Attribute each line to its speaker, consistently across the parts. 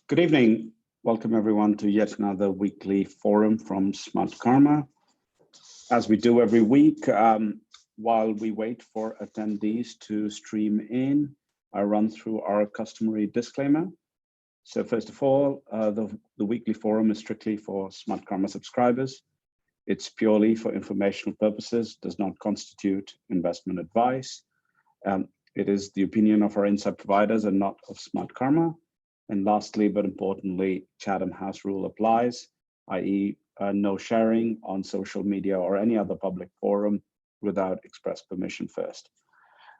Speaker 1: Good evening. Welcome everyone to yet another weekly forum from Smartkarma. As we do every week, while we wait for attendees to stream in, I run through our customary disclaimer. So first of all, the weekly forum is strictly for Smartkarma subscribers. It's purely for informational purposes, does not constitute investment advice. It is the opinion of our insight providers and not of Smartkarma. And lastly, but importantly, Chatham House rule applies, i.e. No sharing on social media or any other public forum without express permission first.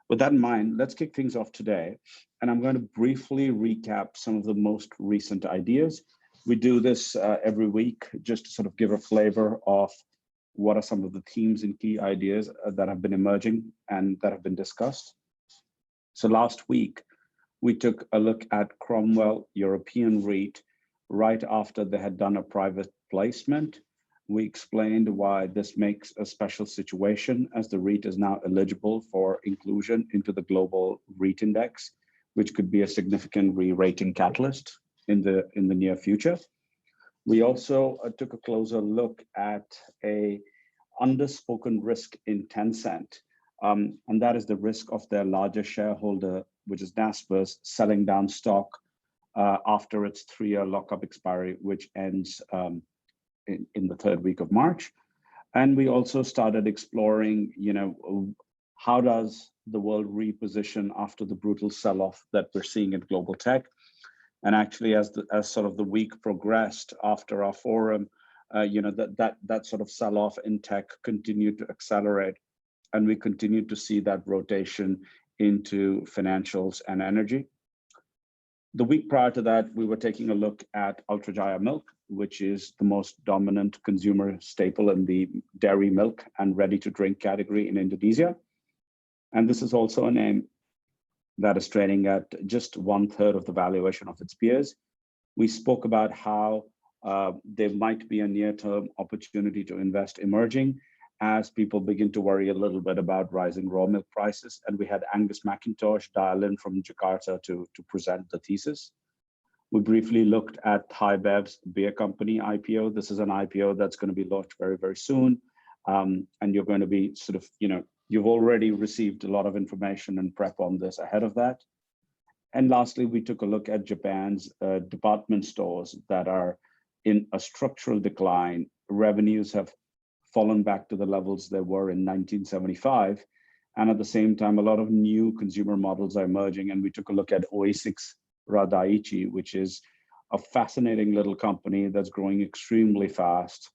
Speaker 1: With that in mind, let's kick things off today. And I'm going to briefly recap some of the most recent ideas. We do this every week just to sort of give a flavor of what are some of the themes and key ideas that have been emerging and that have been discussed. So last week, we took a look at Cromwell European REIT right after they had done a private placement. We explained why this makes a special situation as the REIT is now eligible for inclusion into the global REIT index, which could be a significant re-rating catalyst in the near future. We also took a closer look at a underspoken risk in Tencent, and that is the risk of their largest shareholder, which is Naspers, selling down stock after its 3-year lockup expiry, which ends in the 3rd week of March. And we also started exploring, how does the world reposition after the brutal sell-off that we're seeing in global tech? And actually, as sort of the week progressed after our forum, that sort of sell-off in tech continued to accelerate, and we continued to see that rotation into financials and energy. The week prior to that, we were taking a look at Ultrajaya milk, which is the most dominant consumer staple in the dairy milk and ready-to-drink category in Indonesia. And this is also a name that is trading at just 1/3 of the valuation of its peers. We spoke about how there might be a near-term opportunity to invest emerging as people begin to worry a little bit about rising raw milk prices. And we had Angus McIntosh dial in from Jakarta to present the thesis. We briefly looked at Thai Bev's beer company IPO. This is an IPO that's going to be launched very, very soon. And you're going to be sort of, you've already received a lot of information and prep on this ahead of that. And lastly, we took a look at Japan's department stores that are in a structural decline. Revenues have fallen back to the levels they were in 1975. And at the same time, a lot of new consumer models are emerging. And we took a look at Oisix Radaichi, which is a fascinating little company that's growing extremely fast,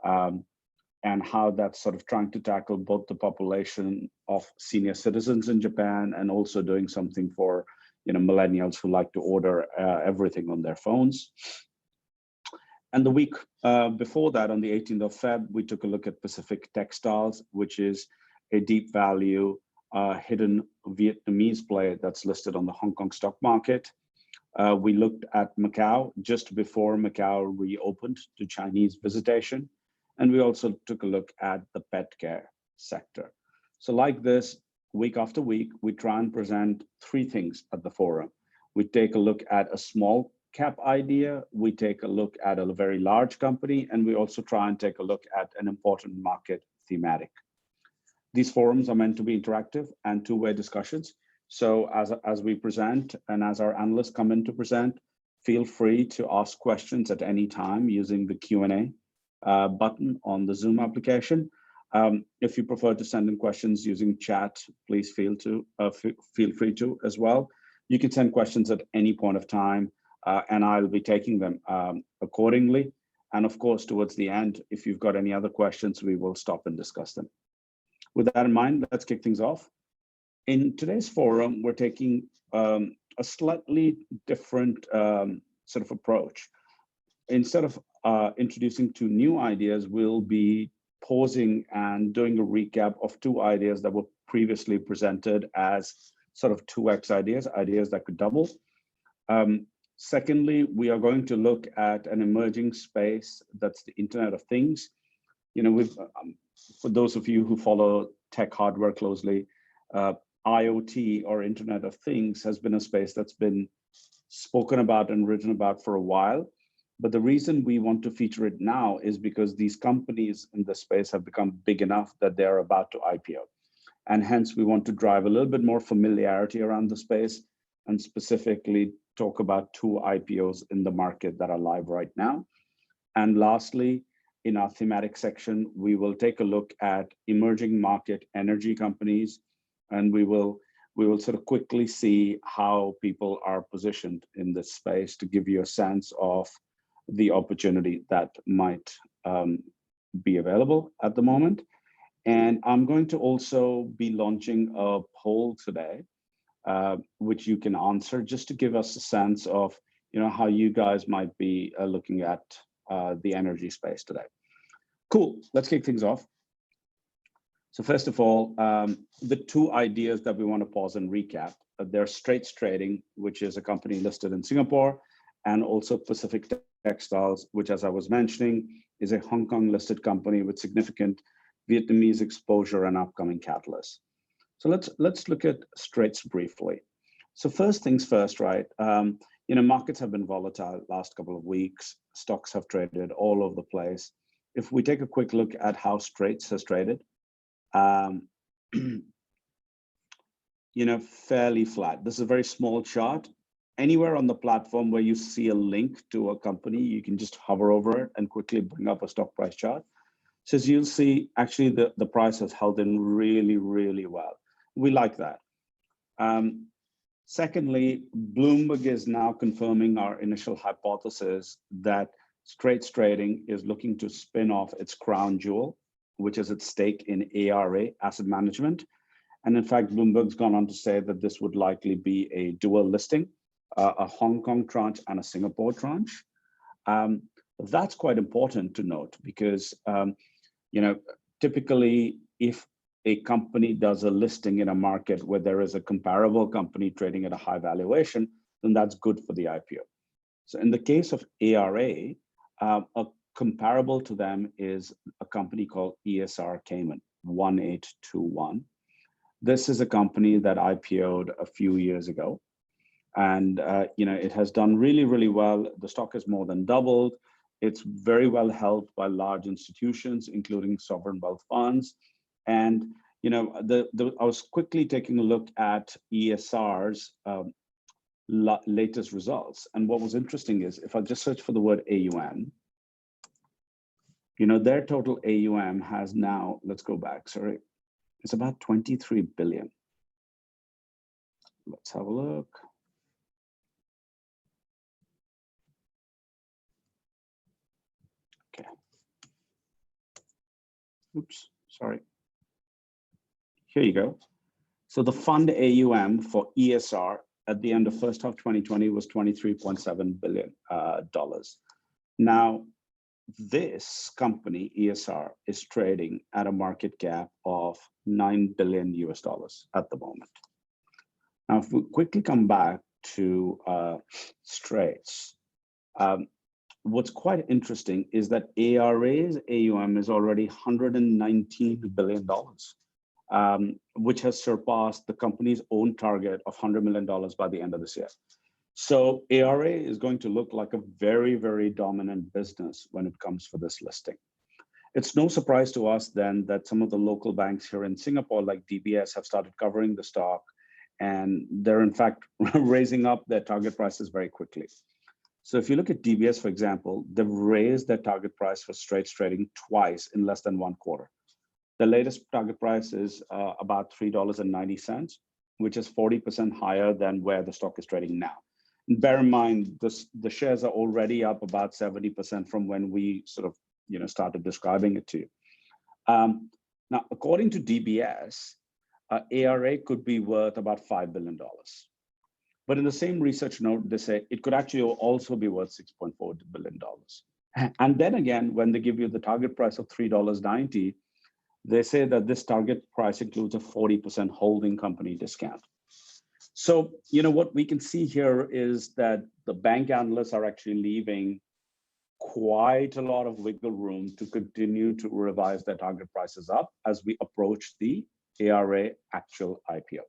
Speaker 1: and how that's sort of trying to tackle both the population of senior citizens in Japan and also doing something for millennials who like to order everything on their phones. And the week before that, on the 18th of Feb, we took a look at Pacific Textiles, which is a deep value hidden Vietnamese play that's listed on the Hong Kong stock market. We looked at Macau just before Macau reopened to Chinese visitation. And we also took a look at the pet care sector. So like this, week after week, we try and present 3 things at the forum. We take a look at a small cap idea, we take a look at a very large company, and we also try and take a look at an important market thematic. These forums are meant to be interactive and two-way discussions. So as we present and as our analysts come in to present, feel free to ask questions at any time using the Q&A button on the Zoom application. If you prefer to send in questions using chat, please feel free to as well. You can send questions at any point of time, and I'll be taking them accordingly. And of course, towards the end, if you've got any other questions, we will stop and discuss them. With that in mind, let's kick things off. In today's forum, we're taking a slightly different sort of approach. Instead of introducing 2 new ideas, we'll be pausing and doing a recap of 2 ideas that were previously presented as sort of 2x ideas that could double. Secondly, we are going to look at an emerging space that's the Internet of Things. For those of you who follow tech hardware closely, IoT or Internet of Things has been a space that's been spoken about and written about for a while. But the reason we want to feature it now is because these companies in the space have become big enough that they're about to IPO. And hence we want to drive a little bit more familiarity around the space and specifically talk about 2 IPOs in the market that are live right now. And lastly, in our thematic section, we will take a look at emerging market energy companies, and we will sort of quickly see how people are positioned in this space to give you a sense of the opportunity that might be available at the moment. And I'm going to also be launching a poll today, which you can answer just to give us a sense of, how you guys might be looking at the energy space today. Cool, let's kick things off. So first of all, the 2 ideas that we want to pause and recap, they're Straits Trading, which is a company listed in Singapore, and also Pacific Textiles, which, as I was mentioning, is a Hong Kong listed company with significant Vietnamese exposure and upcoming catalysts. So let's look at Straits briefly. So first things first, right? Markets have been volatile last couple of weeks. Stocks have traded all over the place. If we take a quick look at how Straits has traded, fairly flat. This is a very small chart. Anywhere on the platform where you see a link to a company, you can just hover over it and quickly bring up a stock price chart. So as you'll see, actually the price has held in really, really well. We like that. Secondly, Bloomberg is now confirming our initial hypothesis that Straits Trading is looking to spin off its crown jewel, which is its stake in ARA, Asset Management. And in fact, Bloomberg's gone on to say that this would likely be a dual listing, a Hong Kong tranche and a Singapore tranche. That's quite important to note because, typically if a company does a listing in a market where there is a comparable company trading at a high valuation, then that's good for the IPO. So in the case of ARA, a comparable to them is a company called ESR Cayman, 1821. This is a company that IPO'd a few years ago. And it has done really, really well. The stock has more than doubled. It's very well held by large institutions, including sovereign wealth funds. And I was quickly taking a look at ESR's latest results. And what was interesting is if I just search for the word AUM, their total AUM has now, let's go back, sorry, it's about 23 billion. Let's have a look. Okay. Oops, sorry. Here you go. So the fund AUM for ESR at the end of first half 2020 was $23.7 billion. Now, this company, ESR, is trading at a market cap of $9 billion at the moment. Now, if we quickly come back to Straits, what's quite interesting is that ARA's AUM is already $119 billion, which has surpassed the company's own target of $100 million by the end of this year. So ARA is going to look like a very, very dominant business when it comes for this listing. It's no surprise to us then that some of the local banks here in Singapore, like DBS, have started covering the stock, and they're in fact raising up their target prices very quickly. So if you look at DBS, for example, they've raised their target price for Straits Trading twice in less than 1 quarter. The latest target price is about $3.90, which is 40% higher than where the stock is trading now. And bear in mind, the shares are already up about 70% from when we sort of started describing it to you. Now, according to DBS, ARA could be worth about $5 billion. But in the same research note, they say it could actually also be worth $6.4 billion. And then again, when they give you the target price of $3.90, they say that this target price includes a 40% holding company discount. So, what we can see here is that the bank analysts are actually leaving quite a lot of wiggle room to continue to revise their target prices up as we approach the ARA actual IPO.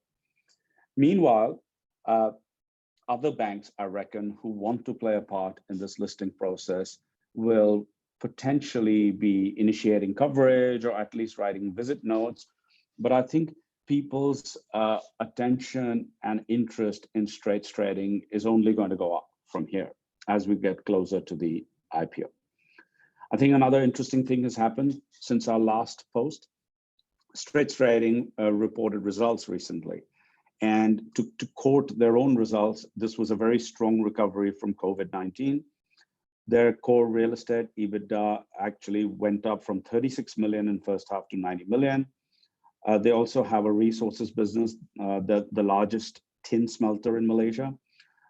Speaker 1: Meanwhile, other banks, I reckon, who want to play a part in this listing process will potentially be initiating coverage or at least writing visit notes. But I think people's attention and interest in Straits trading is only going to go up from here as we get closer to the IPO. I think another interesting thing has happened since our last post. Straits Trading reported results recently. And to quote their own results, this was a very strong recovery from COVID-19. Their core real estate EBITDA actually went up from 36 million in first half to 90 million. They also have a resources business, the largest tin smelter in Malaysia.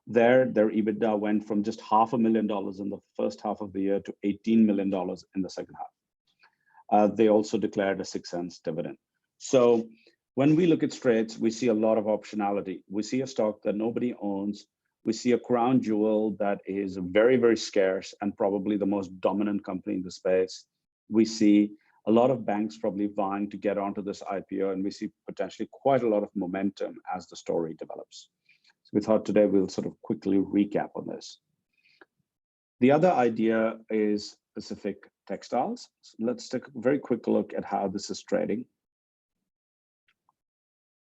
Speaker 1: Their EBITDA went from just $500,000 in the first half of the year to $18 million in the second half. They also declared a 6 cents dividend. So when we look at Straits, we see a lot of optionality. We see a stock that nobody owns. We see a crown jewel that is very, very scarce and probably the most dominant company in the space. We see a lot of banks probably vying to get onto this IPO, and we see potentially quite a lot of momentum as the story develops. So we thought today we'll sort of quickly recap on this. The other idea is Pacific Textiles. So let's take a very quick look at how this is trading.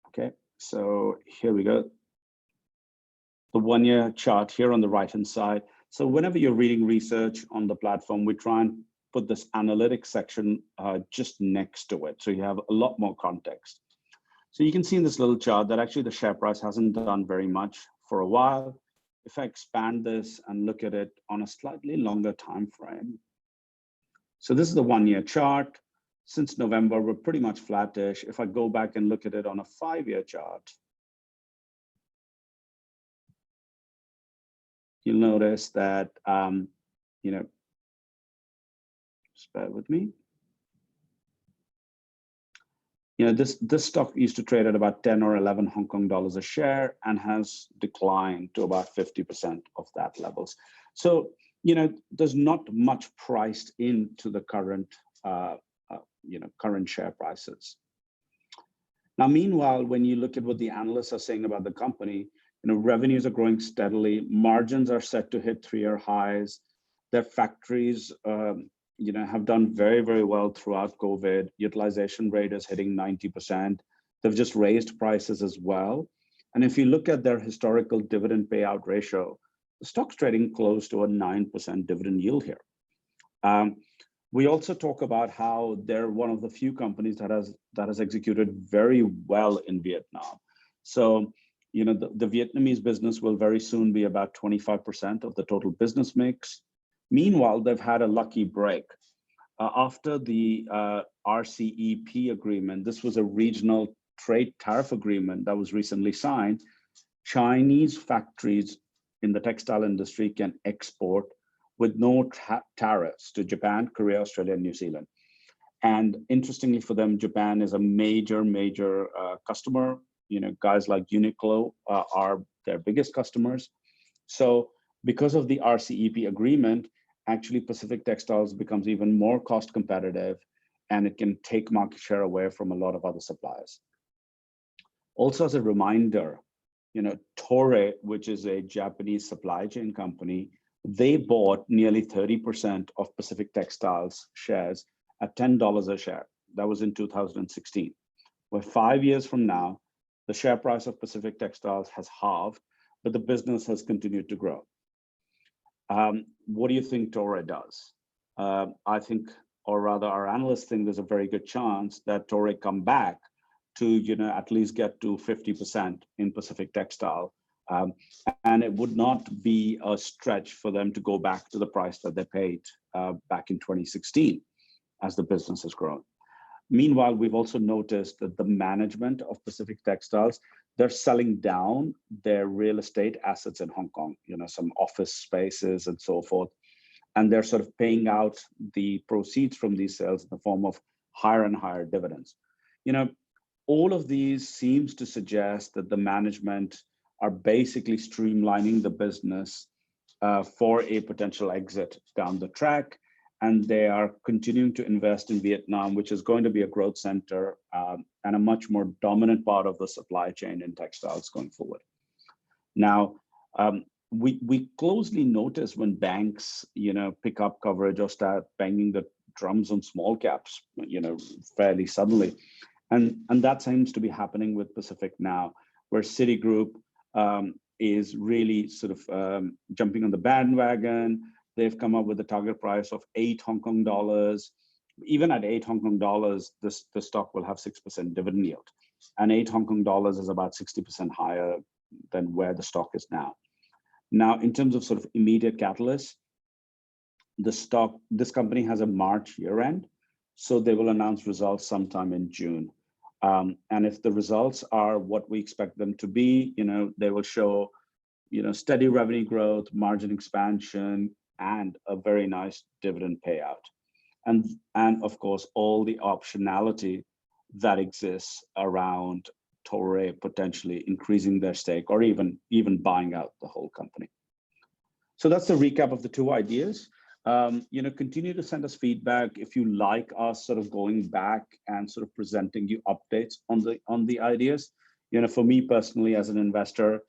Speaker 1: Okay, so here we go. The 1 year chart here on the right-hand side. So whenever you're reading research on the platform, we try and put this analytics section just next to it. So you have a lot more context. So you can see in this little chart that actually the share price hasn't done very much for a while. If I expand this and look at it on a slightly longer time frame. So this is the 1 year chart. Since November, we're pretty much flattish. If I go back and look at it on a 5 year chart, you'll notice that, just bear with me. This stock used to trade at about 10 or 11 Hong Kong dollars a share and has declined to about 50% of that levels. So, there's not much priced into the current current share prices. Now, meanwhile, when you look at what the analysts are saying about the company, revenues are growing steadily, margins are set to hit 3-year highs. Their factories, have done very, very well throughout COVID. Utilization rate is hitting 90%. They've just raised prices as well. And if you look at their historical dividend payout ratio, the stock's trading close to a 9% dividend yield here. We also talk about how they're one of the few companies that has executed very well in Vietnam. So, the Vietnamese business will very soon be about 25% of the total business mix. Meanwhile, they've had a lucky break. After the RCEP agreement, this was a regional trade tariff agreement that was recently signed. Chinese factories in the textile industry can export with no tariffs to Japan, Korea, Australia, and New Zealand. And interestingly for them, Japan is a major customer. Guys like Uniqlo are their biggest customers. So because of the RCEP agreement, actually Pacific Textiles becomes even more cost competitive, and it can take market share away from a lot of other suppliers. Also, as a reminder, Toray, which is a Japanese supply chain company, they bought nearly 30% of Pacific Textiles shares at $10 a share. That was in 2016. Well, 5 years from now, the share price of Pacific Textiles has halved, but the business has continued to grow. What do you think Toray does? I think, or rather our analysts think there's a very good chance that Toray come back to, at least get to 50% in Pacific Textile. And it would not be a stretch for them to go back to the price that they paid back in 2016 as the business has grown. Meanwhile, we've also noticed that the management of Pacific Textiles, they're selling down their real estate assets in Hong Kong, some office spaces and so forth. And they're sort of paying out the proceeds from these sales in the form of higher and higher dividends. All of these seems to suggest that the management are basically streamlining the business for a potential exit down the track. and they are continuing to invest in Vietnam, which is going to be a growth center and a much more dominant part of the supply chain in textiles going forward. Now, we closely notice when banks, pick up coverage or start banging the drums on small caps, fairly suddenly. And that seems to be happening with Pacific now, where Citigroup is really sort of jumping on the bandwagon. They've come up with a target price of 8 Hong Kong dollars. Even at 8 Hong Kong dollars, the stock will have 6% dividend yield. And 8 Hong Kong dollars is about 60% higher than where the stock is now. Now, in terms of sort of immediate catalysts, this company has a March year end, so they will announce results sometime in June. And if the results are what we expect them to be, they will show, steady revenue growth, margin expansion, and a very nice dividend payout. And of course, all the optionality that exists around Toray potentially increasing their stake or even buying out the whole company. So that's the recap of the two ideas. Continue to send us feedback if you like us sort of going back and sort of presenting you updates on the ideas. For me personally as an investor,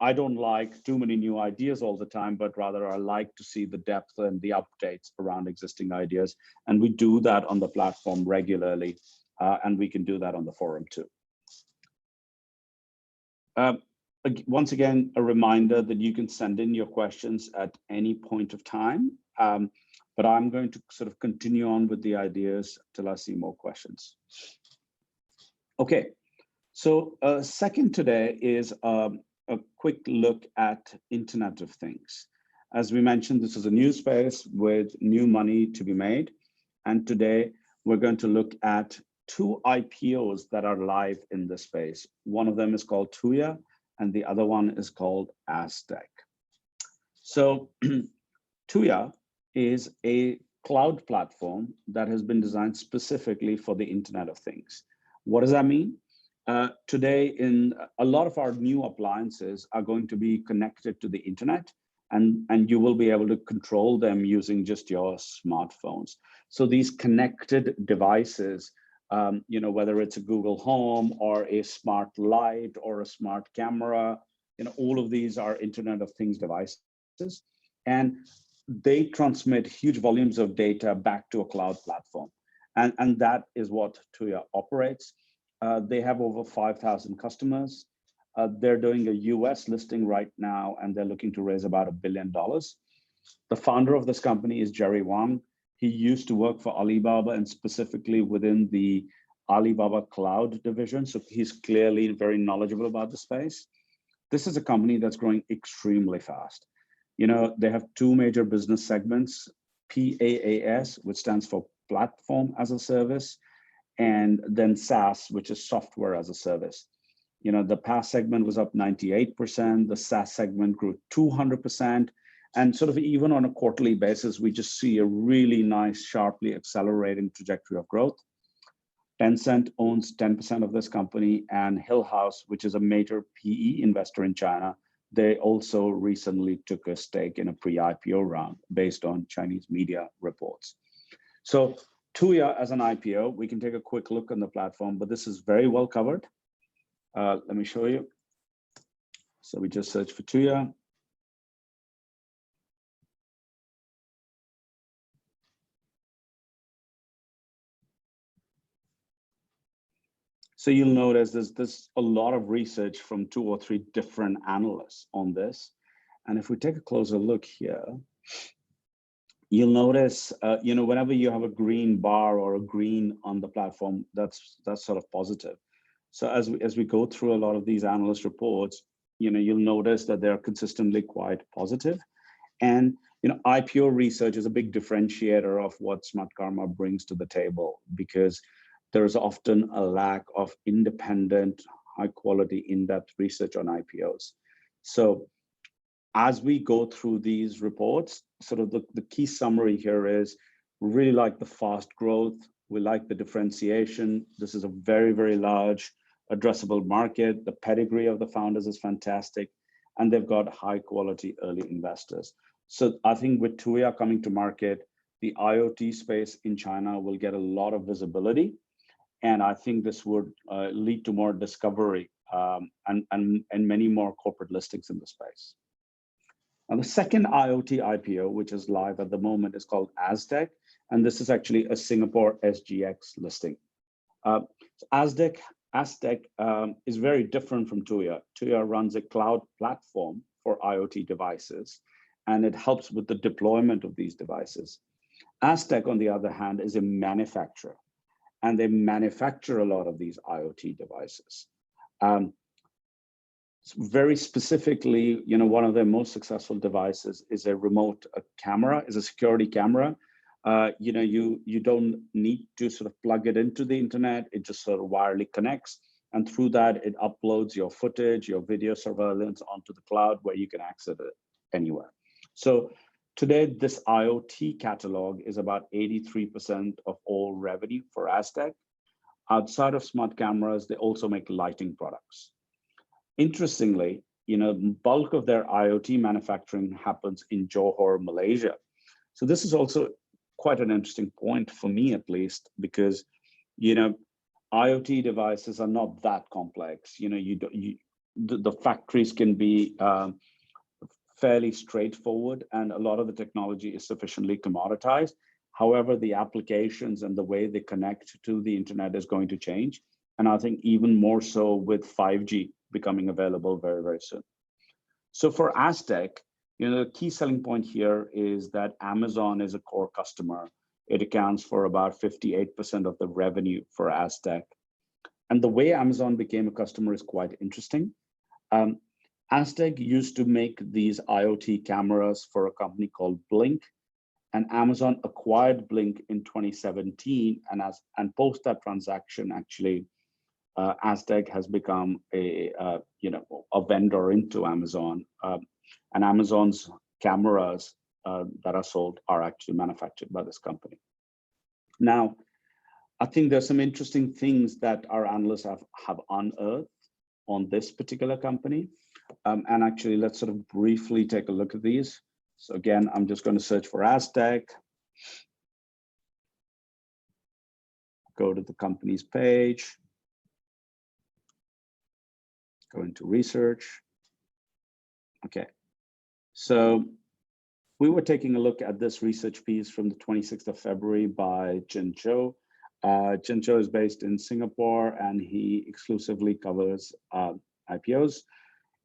Speaker 1: I don't like too many new ideas all the time, but rather I like to see the depth and the updates around existing ideas. And we do that on the platform regularly, and we can do that on the forum too. Once again, a reminder that you can send in your questions at any point of time, but I'm going to sort of continue on with the ideas till I see more questions. Okay, so second today is a quick look at Internet of Things. As we mentioned, this is a new space with new money to be made. And today we're going to look at two IPOs that are live in this space. One of them is called Tuya, and the other one is called Aztech. So Tuya is a cloud platform that has been designed specifically for the Internet of Things. What does that mean? Today, in a lot of our new appliances are going to be connected to the internet, and you will be able to control them using just your smartphones. So these connected devices, whether it's a Google Home or a smart light or a smart camera, all of these are Internet of Things devices, and they transmit huge volumes of data back to a cloud platform. And that is what Tuya operates. They have over 5,000 customers. They're doing a US listing right now, and they're looking to raise about $1 billion. The founder of this company is Jerry Wang. He used to work for Alibaba and specifically within the Alibaba Cloud division. So he's clearly very knowledgeable about the space. This is a company that's growing extremely fast. They have two major business segments, PaaS, which stands for Platform as a Service, and then SaaS, which is Software as a Service. The PaaS segment was up 98%, the SaaS segment grew 200%, and sort of even on a quarterly basis, we just see a really nice, sharply accelerating trajectory of growth. Tencent owns 10% of this company, and Hill House, which is a major PE investor in China, they also recently took a stake in a pre-IPO round based on Chinese media reports. So Tuya as an IPO, we can take a quick look on the platform, but this is very well covered. Let me show you. So we just search for Tuya. So you'll notice there's a lot of research from 2 or 3 different analysts on this. And if we take a closer look here, you'll notice, whenever you have a green bar or a green on the platform, that's sort of positive. So as we go through a lot of these analyst reports, you'll notice that they're consistently quite positive. And IPO research is a big differentiator of what Smartkarma brings to the table, because there's often a lack of independent, high quality, in-depth research on IPOs. So as we go through these reports, sort of the key summary here is we really like the fast growth. We like the differentiation. This is a very, very large addressable market. The pedigree of the founders is fantastic, and they've got high quality early investors. So I think with Tuya coming to market, the IoT space in China will get a lot of visibility. And I think this would lead to more discovery and many more corporate listings in the space. Now, the second IoT IPO, which is live at the moment, is called Aztech. And this is actually a Singapore SGX listing. Aztech is very different from Tuya. Tuya runs a cloud platform for IoT devices, and it helps with the deployment of these devices. Aztech, on the other hand, is a manufacturer, and they manufacture a lot of these IoT devices. Very specifically, one of their most successful devices is a remote camera, is a security camera. You don't need to sort of plug it into the internet. It just sort of wirelessly connects. And through that, it uploads your footage, your video surveillance onto the cloud where you can access it anywhere. So today, this IoT catalog is about 83% of all revenue for Aztech. Outside of smart cameras, they also make lighting products. Interestingly, bulk of their IoT manufacturing happens in Johor, Malaysia. So this is also quite an interesting point for me, at least, because IoT devices are not that complex. The factories can be fairly straightforward, and a lot of the technology is sufficiently commoditized. However, the applications and the way they connect to the internet is going to change, and I think even more so with 5G becoming available very, very soon. So for Aztech, the key selling point here is that Amazon is a core customer. It accounts for about 58% of the revenue for Aztech. And the way Amazon became a customer is quite interesting. Aztech used to make these IoT cameras for a company called Blink, and Amazon acquired Blink in 2017. And post that transaction, actually, Aztech has become a vendor into Amazon, and Amazon's cameras that are sold are actually manufactured by this company. Now, I think there's some interesting things that our analysts have unearthed on this particular company, and actually, let's sort of briefly take a look at these. So again, I'm just going to search for Aztech. Go to the company's page. Go into research. Okay, so we were taking a look at this research piece from the 26th of February by Jin Cho. Jin Cho is based in Singapore, and he exclusively covers IPOs.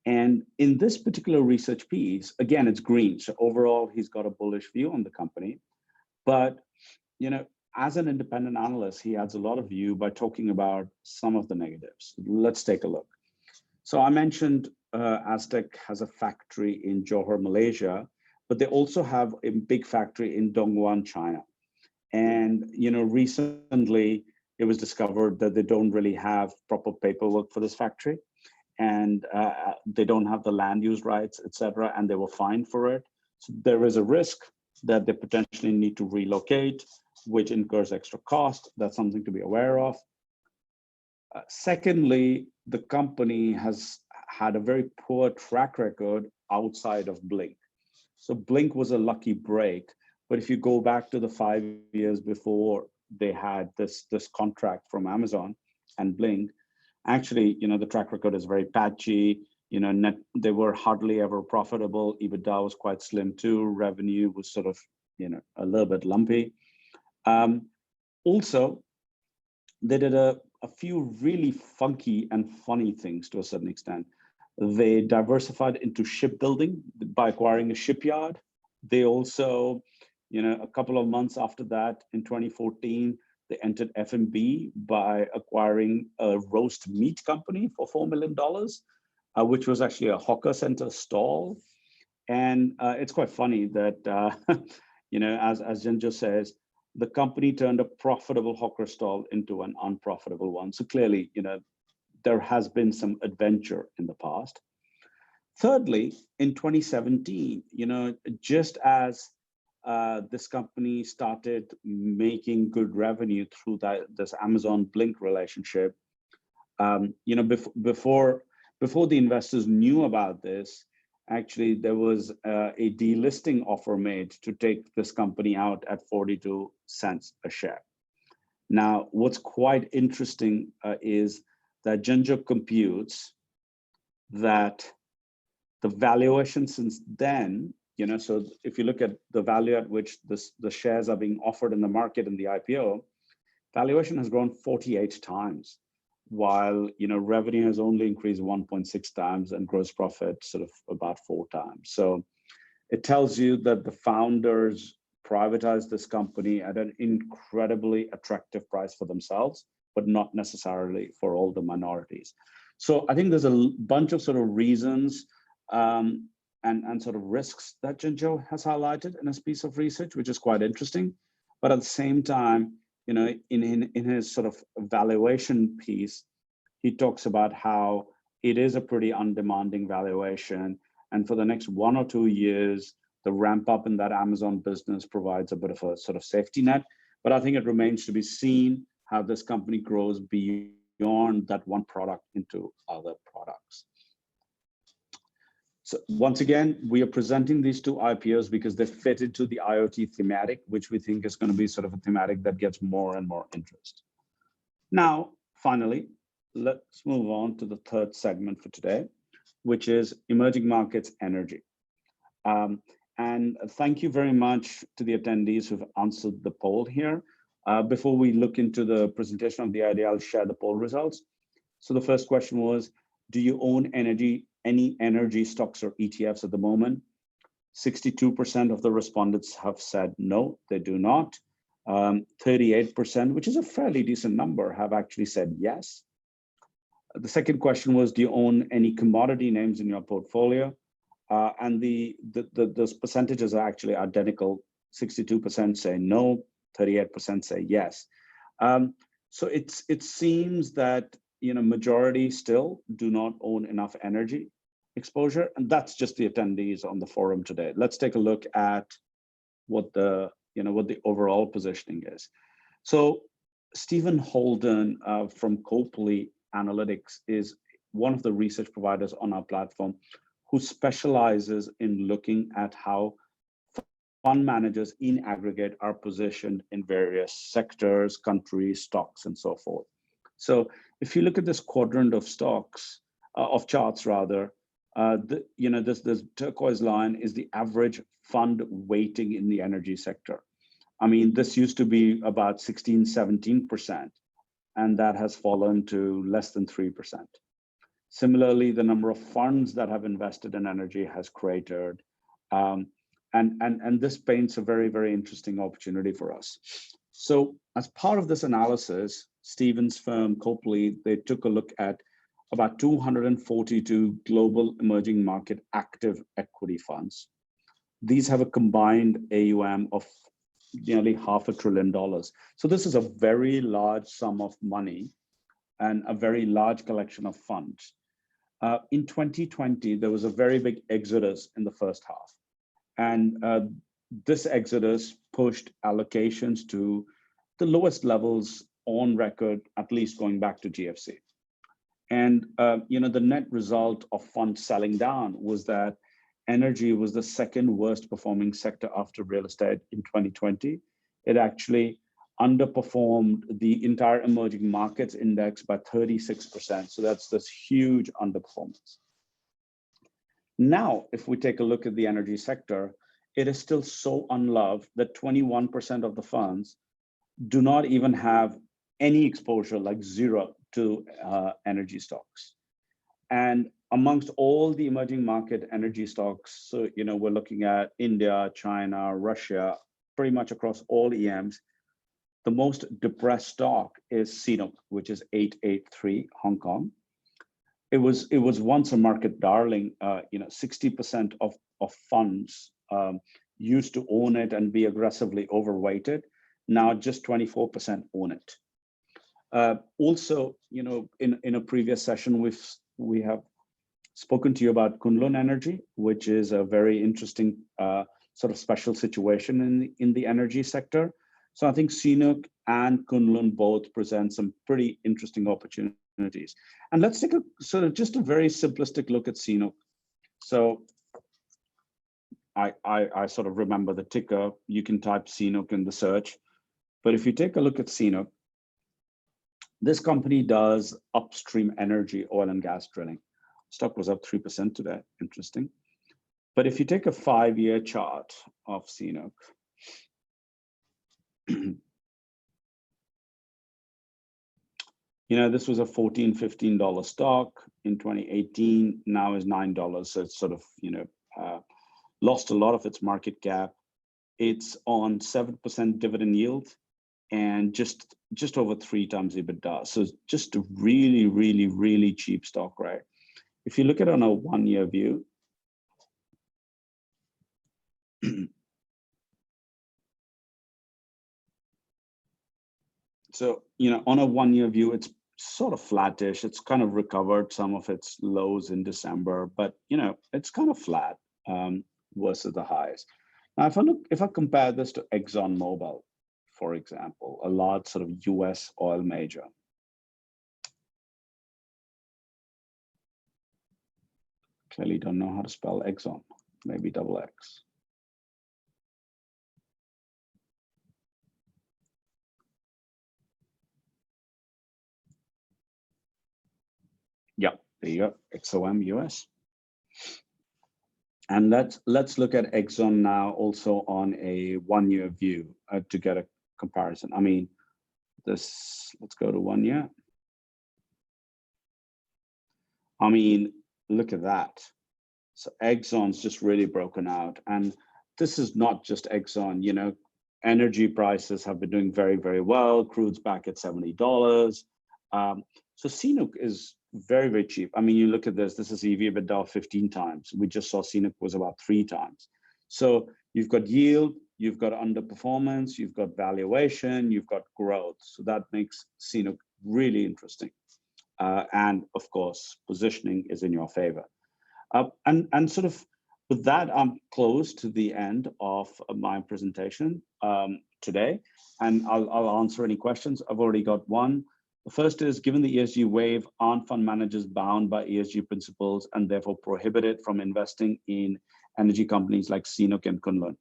Speaker 1: And in this particular research piece, again, it's green. So overall, he's got a bullish view on the company. But, as an independent analyst, he adds a lot of view by talking about some of the negatives. Let's take a look. So I mentioned Aztech has a factory in Johor, Malaysia, but they also have a big factory in Dongguan, China. And recently it was discovered that they don't really have proper paperwork for this factory, and they don't have the land use rights, etc., and they were fined for it. So there is a risk that they potentially need to relocate, which incurs extra cost. That's something to be aware of. Secondly, the company has had a very poor track record outside of Blink. So Blink was a lucky break, but if you go back to the 5 years before they had this contract from Amazon and Blink, actually, the track record is very patchy. They were hardly ever profitable. EBITDA was quite slim too. Revenue was sort of, a little bit lumpy. Also, they did a few really funky and funny things to a certain extent. They diversified into shipbuilding by acquiring a shipyard. They also, a couple of months after that, in 2014, they entered F&B by acquiring a roast meat company for $4 million, which was actually a hawker center stall. And it's quite funny that, as Jin just says, the company turned a profitable hawker stall into an unprofitable one. So clearly, there has been some adventure in the past. Thirdly, in 2017, just as this company started making good revenue through this Amazon Blink relationship, before the investors knew about this, actually there was a delisting offer made to take this company out at 42 cents a share. Now, what's quite interesting is that Ginger computes that the valuation since then, so if you look at the value at which the shares are being offered in the market in the IPO, valuation has grown 48 times, while revenue has only increased 1.6 times and gross profit sort of about 4 times. So it tells you that the founders privatized this company at an incredibly attractive price for themselves, but not necessarily for all the minorities. So I think there's a bunch of sort of reasons and sort of risks that Ginger has highlighted in his piece of research, which is quite interesting. But at the same time, in his sort of valuation piece, he talks about how it is a pretty undemanding valuation. And for the next 1 or 2 years, the ramp up in that Amazon business provides a bit of a sort of safety net. But I think it remains to be seen how this company grows beyond that one product into other products. So once again, we are presenting these two IPOs because they fit into the IoT thematic, which we think is going to be sort of a thematic that gets more and more interest. Now, finally, let's move on to the third segment for today, which is emerging markets energy. And thank you very much to the attendees who've answered the poll here. Before we look into the presentation of the idea, I'll share the poll results. So the first question was, do you own any energy stocks or ETFs at the moment? 62% of the respondents have said no, they do not. 38%, which is a fairly decent number, have actually said yes. The second question was, do you own any commodity names in your portfolio? And those percentages are actually identical. 62% say no, 38% say yes. So it seems that majority still do not own enough energy exposure, and that's just the attendees on the forum today. Let's take a look at what the overall positioning is. So Stephen Holden from Copley Analytics is one of the research providers on our platform who specializes in looking at how fund managers in aggregate are positioned in various sectors, countries, stocks, and so forth. So if you look at this quadrant of stocks, of charts rather, this turquoise line is the average fund weighting in the energy sector. I mean, this used to be about 16, 17%, and that has fallen to less than 3%. Similarly, the number of funds that have invested in energy has cratered. And this paints a very, very interesting opportunity for us. So as part of this analysis, Stephen's firm, Copley, they took a look at about 242 global emerging market active equity funds. These have a combined AUM of nearly $500 billion. So this is a very large sum of money and a very large collection of funds. In 2020, there was a very big exodus in the first half. And this exodus pushed allocations to the lowest levels on record, at least going back to GFC. And the net result of funds selling down was that energy was the second worst performing sector after real estate in 2020. It actually underperformed the entire emerging markets index by 36%. So that's this huge underperformance. Now, if we take a look at the energy sector, it is still so unloved that 21% of the funds do not even have any exposure, like zero, to energy stocks. And amongst all the emerging market energy stocks, so we're looking at India, China, Russia, pretty much across all EMs, the most depressed stock is CNOOC, which is 883 Hong Kong. It was once a market darling. 60% of funds used to own it and be aggressively overweighted. Now just 24% own it. Also, in a previous session, we have spoken to you about Kunlun Energy, which is a very interesting sort of special situation in the energy sector. So I think CNOOC and Kunlun both present some pretty interesting opportunities. And let's take a sort of just a very simplistic look at CNOOC. So I sort of remember the ticker. You can type CNOOC in the search. But if you take a look at CNOOC, this company does upstream energy, oil and gas drilling. Stock was up 3% today, interesting. But if you take a 5-year chart of CNOOC, this was a $14, $15 stock in 2018, now is $9. So it's sort of, lost a lot of its market cap. It's on 7% dividend yield and just over 3 times EBITDA. So it's just a really, really, really cheap stock, right? If you look at it on a 1-year view, so, on a 1-year view, it's sort of flattish. It's kind of recovered some of its lows in December, but, it's kind of flat versus the highs. Now, if I compare this to ExxonMobil, for example, a large sort of US oil major. Clearly don't know how to spell Exxon, maybe double X. Yeah, there you go, XOM US. And let's look at Exxon now also on a 1-year view to get a comparison. I mean, let's go to 1 year. I mean, look at that. So Exxon's just really broken out. And this is not just Exxon, energy prices have been doing very, very well. Crude's back at $70. So CNOOC is very, very cheap. I mean, you look at this is EV/EBITDA 15 times. We just saw CNOOC was about 3 times. So you've got yield, you've got underperformance, you've got valuation, you've got growth. So that makes CNOOC really interesting. And of course, positioning is in your favor. And sort of with that, I'm close to the end of my presentation today, and I'll answer any questions. I've already got one. The first is, given the ESG wave, aren't fund managers bound by ESG principles and therefore prohibited from investing in energy companies like CNOOC and Kunlun?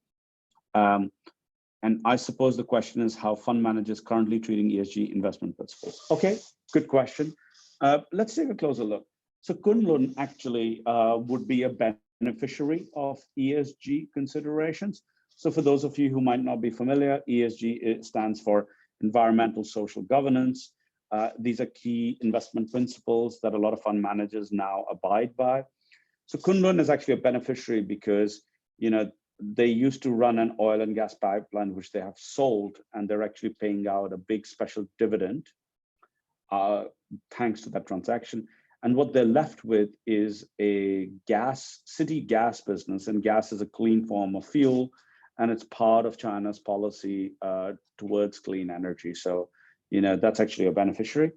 Speaker 1: And I suppose the question is how fund managers currently treating ESG investment principles. Okay, good question. Let's take a closer look. So Kunlun actually would be a beneficiary of ESG considerations. So for those of you who might not be familiar, ESG stands for environmental social governance. These are key investment principles that a lot of fund managers now abide by. So Kunlun is actually a beneficiary because, they used to run an oil and gas pipeline, which they have sold, and they're actually paying out a big special dividend thanks to that transaction. And what they're left with is a city gas business, and gas is a clean form of fuel, and it's part of China's policy towards clean energy. So, that's actually a beneficiary.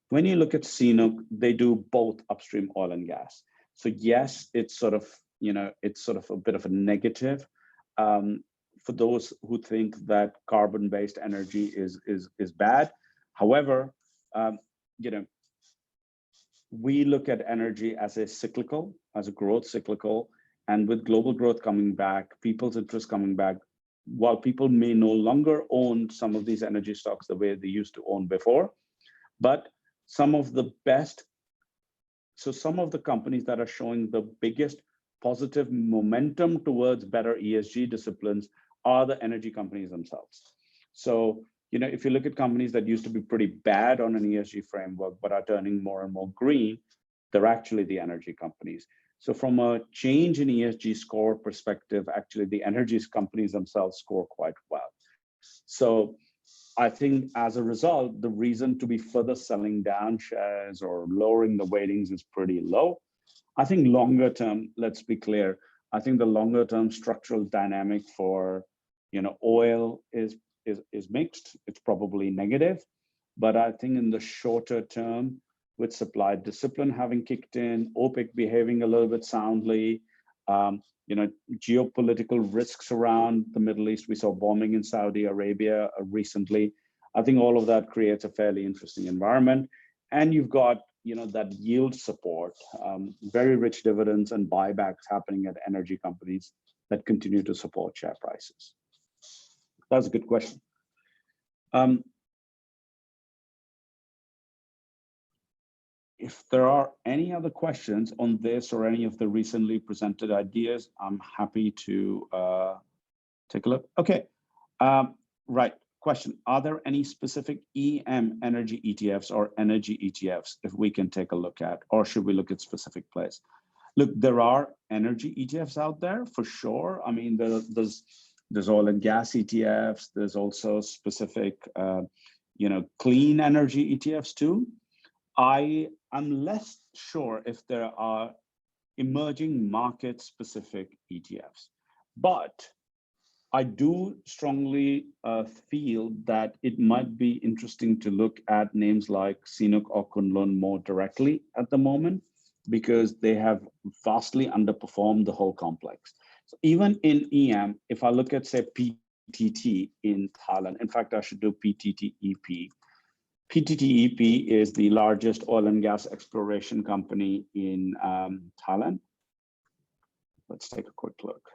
Speaker 1: When you look at CNOOC, they do both upstream oil and gas. So yes, it's sort of, a bit of a negative for those who think that carbon-based energy is bad. However, we look at energy as a growth cyclical, and with global growth coming back, people's interest coming back, while people may no longer own some of these energy stocks the way they used to own before, but some of the companies that are showing the biggest positive momentum towards better ESG disciplines are the energy companies themselves. So, if you look at companies that used to be pretty bad on an ESG framework, but are turning more and more green, they're actually the energy companies. So from a change in ESG score perspective, actually the energy companies themselves score quite well. So I think as a result, the reason to be further selling down shares or lowering the weightings is pretty low. I think longer term, let's be clear, I think the longer term structural dynamic for oil is mixed. It's probably negative, but I think in the shorter term, with supply discipline having kicked in, OPEC behaving a little bit soundly, geopolitical risks around the Middle East. We saw bombing in Saudi Arabia recently. I think all of that creates a fairly interesting environment. And you've got, that yield support, very rich dividends and buybacks happening at energy companies. that continue to support share prices? That's a good question. If there are any other questions on this or any of the recently presented ideas, I'm happy to take a look. Okay, right. Question, are there any specific EM energy ETFs or energy ETFs if we can take a look at, or should we look at specific plays? Look, there are energy ETFs out there for sure. I mean, there's oil and gas ETFs. There's also specific, clean energy ETFs too. I am less sure if there are emerging market specific ETFs, but I do strongly feel that it might be interesting to look at names like CNOOC or Kunlun more directly at the moment, because they have vastly underperformed the whole complex. So even in EM, if I look at, say, PTT in Thailand, in fact, I should do PTTEP. PTTEP is the largest oil and gas exploration company in Thailand. Let's take a quick look.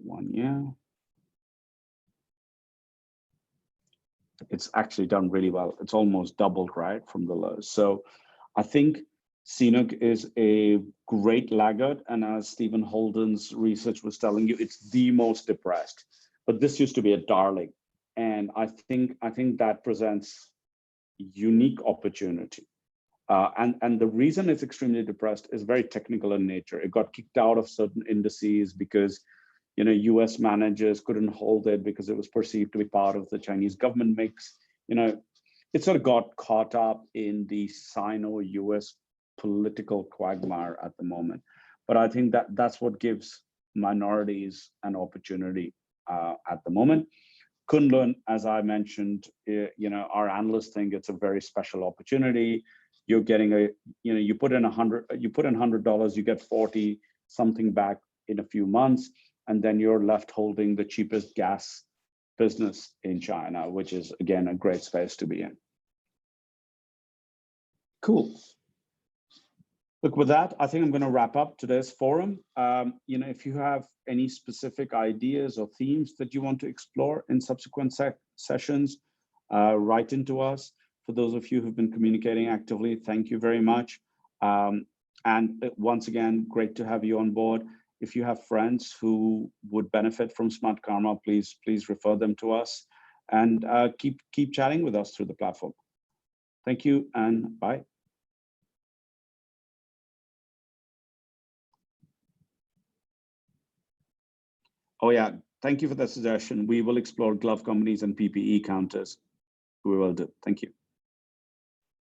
Speaker 1: 1 year. It's actually done really well. It's almost doubled, right, from the lows. So I think CNOOC is a great laggard. And as Stephen Holden's research was telling you, it's the most depressed. But this used to be a darling. And I think that presents unique opportunity. And the reason it's extremely depressed is very technical in nature. It got kicked out of certain indices because US managers couldn't hold it because it was perceived to be part of the Chinese government mix. It sort of got caught up in the Sino-US political quagmire at the moment. But I think that's what gives minorities an opportunity at the moment. Kunlun, as I mentioned, our analysts think it's a very special opportunity. You're getting you put in $100, you get 40 something back in a few months. And then you're left holding the cheapest gas business in China, which is, again, a great space to be in. Cool. Look, with that, I think I'm going to wrap up today's forum. If you have any specific ideas or themes that you want to explore in subsequent sessions, write into us. For those of you who've been communicating actively, thank you very much. And once again, great to have you on board. If you have friends who would benefit from Smartkarma, please refer them to us, and keep chatting with us through the platform. Thank you and bye. Oh yeah, thank you for the suggestion. We will explore glove companies and PPE counters. We will do. Thank you.